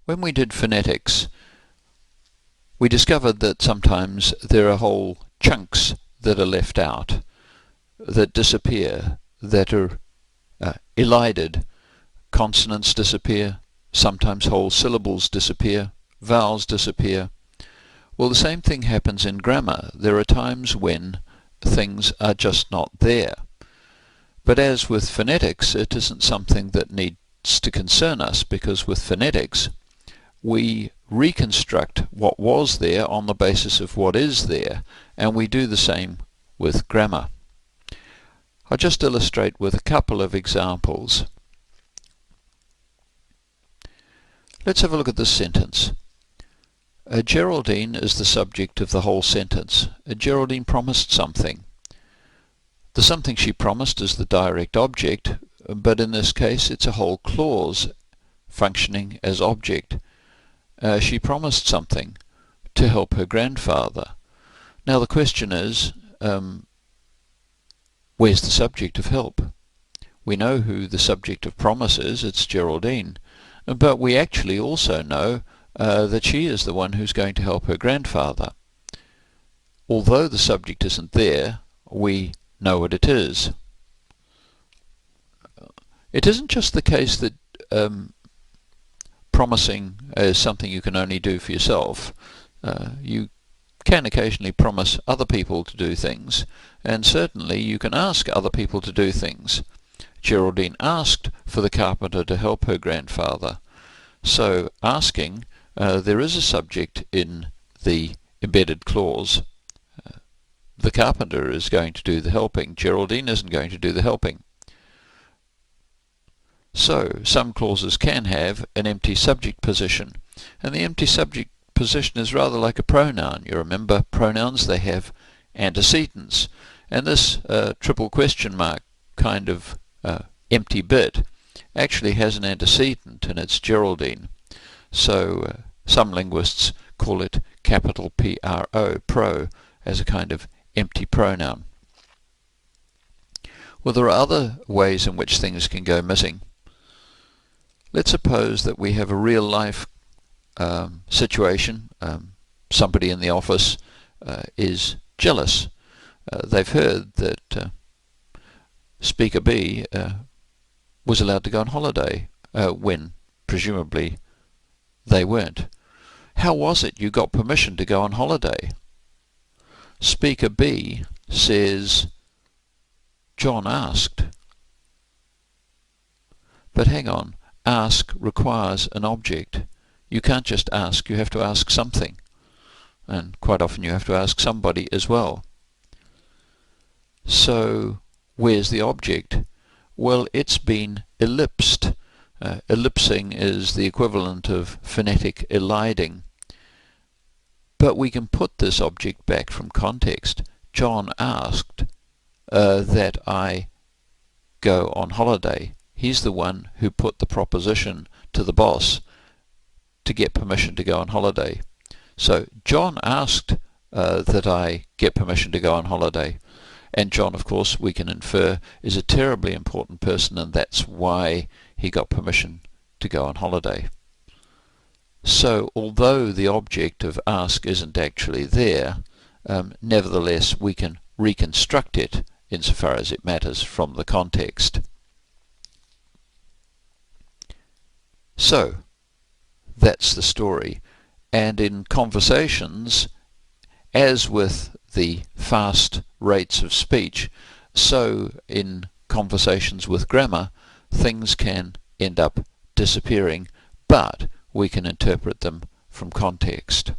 When we did phonetics, we discovered that sometimes there are whole chunks that are left out, that disappear, that are elided. Consonants disappear, sometimes whole syllables disappear, vowels disappear. Well, the same thing happens in grammar. There are times when things are just not there. But as with phonetics, it isn't something that needs to concern us, because with phonetics we reconstruct what was there on the basis of what is there, and we do the same with grammar. I'll just illustrate with a couple of examples. Let's have a look at this sentence. Geraldine is the subject of the whole sentence. Geraldine promised something. The something she promised is the direct object, but in this case it's a whole clause functioning as object. She promised something to help her grandfather. Now the question is, where's the subject of help? We know who the subject of promise is, it's Geraldine, but we actually also know that she is the one who's going to help her grandfather. Although the subject isn't there, we know what it is. It isn't just the case that promising is something you can only do for yourself. You can occasionally promise other people to do things, and certainly you can ask other people to do things. Geraldine asked for the carpenter to help her grandfather. So asking, there is a subject in the embedded clause. The carpenter is going to do the helping. Geraldine isn't going to do the helping. So some clauses can have an empty subject position, and the empty subject position is rather like a pronoun. You remember pronouns, they have antecedents, and this triple question mark kind of empty bit actually has an antecedent, and it's Geraldine. So some linguists call it capital P-R-O, pro, as a kind of empty pronoun. Well, there are other ways in which things can go missing. Let's suppose that we have a real life situation. Somebody in the office is jealous. They've heard that Speaker B was allowed to go on holiday when presumably they weren't. How was it you got permission to go on holiday? Speaker B says, John asked. But hang on, ask requires an object. You can't just ask, you have to ask something. And quite often you have to ask somebody as well. So where's the object? Well, it's been ellipsed. Ellipsing is the equivalent of phonetic eliding. But we can put this object back from context. John asked that I go on holiday. He's the one who put the proposition to the boss to get permission to go on holiday. So John asked that I get permission to go on holiday. And John, of course, we can infer, is a terribly important person, and that's why he got permission to go on holiday. So although the object of ask isn't actually there, nevertheless we can reconstruct it insofar as it matters from the context. So that's the story. And in conversations, as with the fast rates of speech, so in conversations with grammar, things can end up disappearing, but we can interpret them from context.